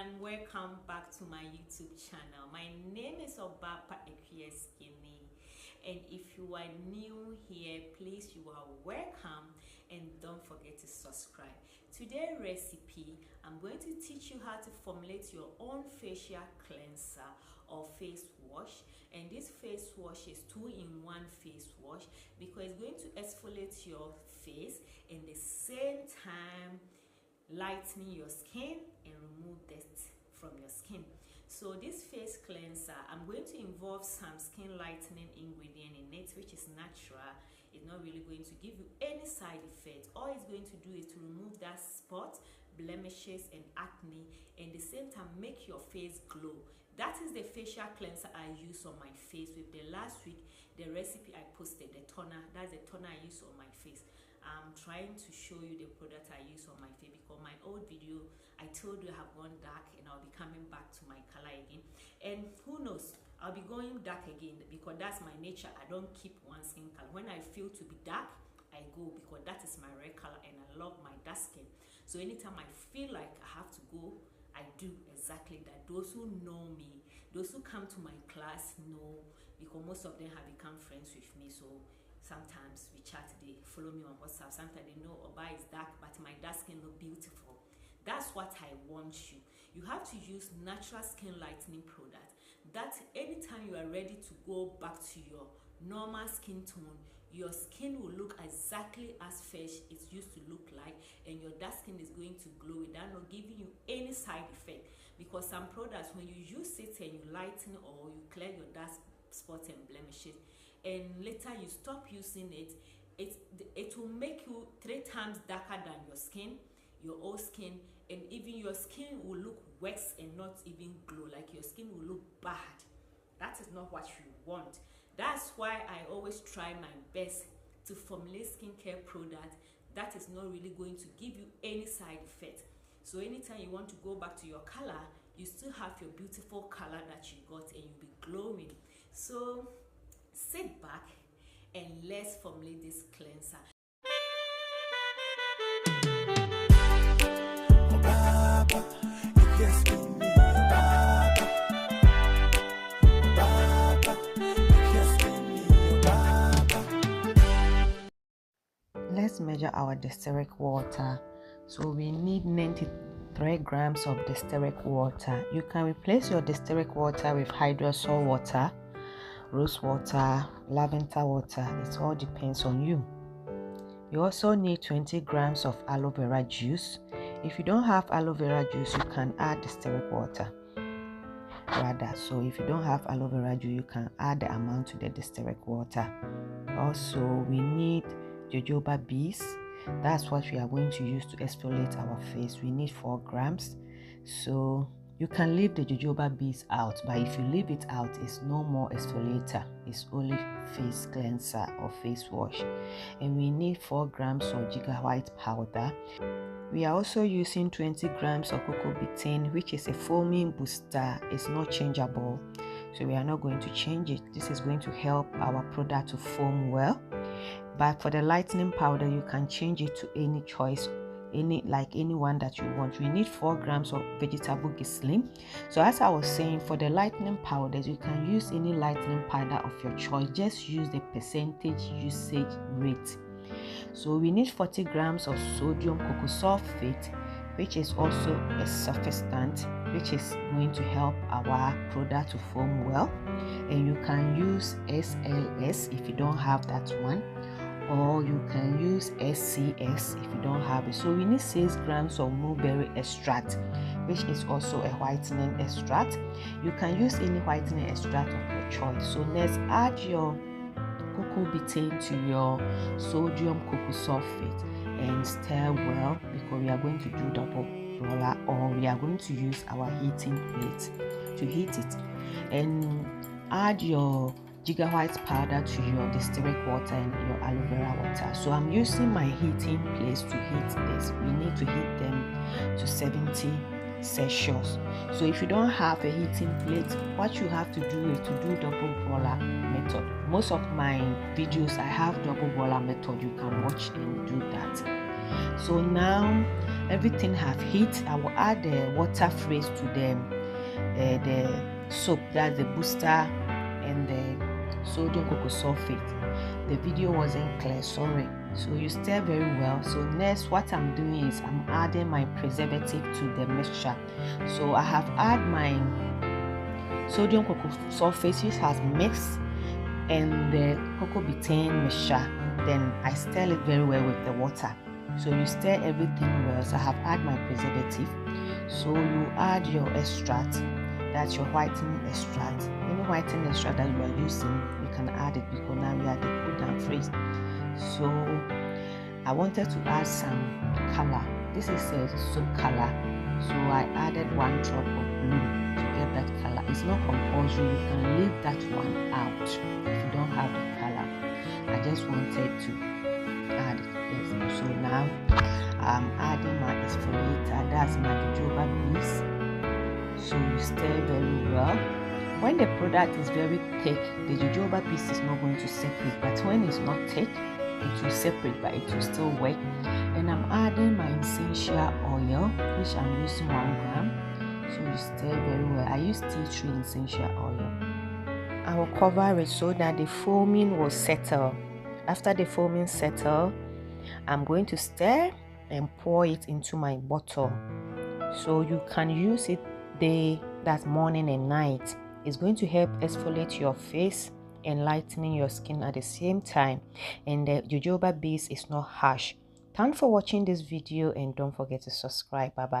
everyone, welcome back to my YouTube channel. My name is Obapa Skinny, and if you are new here, please, you are welcome, and don't forget to subscribe. Today's recipe, I'm going to teach you how to formulate your own facial cleanser or face wash. And this face wash is 2-in-1 face wash because it's going to exfoliate your face and at the same time lightening your skin and remove dirt from your skin. So this face cleanser, I'm going to involve some skin lightening ingredient in it, which is natural. It's not really going to give you any side effect. All it's going to do is to remove that spot, blemishes and acne, and at the same time make your face glow. That is the facial cleanser I use on my face. With the last week, the recipe I posted, the toner, that's the toner I use on my face. I'm trying to show you the product I use on my face because my old video I told you I have gone dark and I'll be coming back to my color again, and who knows, I'll be going dark again because that's my nature. I don't keep one skin color. When I feel to be dark, I go because that is my red color and I love my dark skin. So anytime I feel like I have to go, I do exactly that. Those who know me, those who come to my class know, because most of them have become friends with me. So sometimes we chat, they follow me on WhatsApp. Sometimes they know Oba is dark, but my dark skin look beautiful. That's what I want you. You have to use natural skin lightening product. That anytime you are ready to go back to your normal skin tone, your skin will look exactly as fresh it used to look like, and your dark skin is going to glow without not giving you any side effect. Because some products, when you use it and you lighten or you clear your dark spots and blemishes, and later you stop using it, it will make you 3 times darker than your skin, your old skin, and even your skin will look wax and not even glow, like your skin will look bad. That is not what you want. That's why I always try my best to formulate skincare product that is not really going to give you any side effect. So anytime you want to go back to your color, you still have your beautiful color that you got and you'll be glowing. So sit back and let's formulate this cleanser. Let's measure our distilled water. So we need 93 grams of distilled water. You can replace your distilled water with hydrosol water, rose water, lavender water. It all depends on you. You also need 20 grams of aloe vera juice. If you don't have aloe vera juice, you can add distilled water rather. So if you don't have aloe vera juice, you can add the amount to the distilled water. Also, we need jojoba bees. That's what we are going to use to exfoliate our face. We need 4 grams. So you can leave the jojoba bees out, but if you leave it out, it's no more exfoliator. It's only face cleanser or face wash. And we need 4 grams of Gigawhite Powder. We are also using 20 grams of cocoa betain, which is a foaming booster. It's not changeable, so we are not going to change it. This is going to help our product to foam well. But for the lightening powder, you can change it to any choice, any one that you want. We need 4 grams of vegetable glycerin. So as I was saying, for the lightening powders, you can use any lightening powder of your choice. Just use the percentage usage rate. So we need 40 grams of sodium cocoyl sulphate, which is also a surfactant, which is going to help our product to foam well. And you can use SLS if you don't have that one, or you can use SCS if you don't have it. So we need 6 grams of mulberry extract, which is also a whitening extract. You can use any whitening extract of your choice. So let's add your cocoa betain to your sodium cocoyl sulphate and stir well, because we are going to do double roller, or we are going to use our heating plate to heat it. And add your Gigawhite powder to your distilled water and your aloe vera water. So I'm using my heating plates to heat this. We need to heat them to 70 Celsius. So if you don't have a heating plate, what you have to do is to do double boiler method. Most of my videos I have double boiler method. You can watch and do that. So now everything have heat. I will add the water phrase to the soap, that's the booster and the sodium cocoa sulphate. The video wasn't clear, sorry. So you stir very well. So next what I'm doing is I'm adding my preservative to the mixture. So I have added my sodium cocoa sulphate, which has mixed, and the cocoa betain mixture. Then I stir it very well with the water. So you stir everything well. So I have added my preservative. So you add your extract, that's your whitening extract. Any whitening extract that you are using, you can add it, because now we are the cool down phrase. So I wanted to add some color. This is a soap color, so I added 1 drop of blue to get that color. It's not compulsory, you can leave that one out if you don't have the color. I just wanted to add it. Yes. So now I'm adding my exfoliator, that's my jojoba bees. So you stir very well. When the product is very thick, the jojoba piece is not going to separate, but when it's not thick, it will separate, but it will still work. And I'm adding my essential oil, which I'm using 1 gram. So you stir very well. I use tea tree essential oil. I will cover it so that the foaming will settle. After the foaming settle, I'm going to stir and pour it into my bottle. So you can use it that's morning and night. It's going to help exfoliate your face and lightening your skin at the same time, and the jojoba base is not harsh. Thanks for watching this video, and don't forget to subscribe. Bye bye.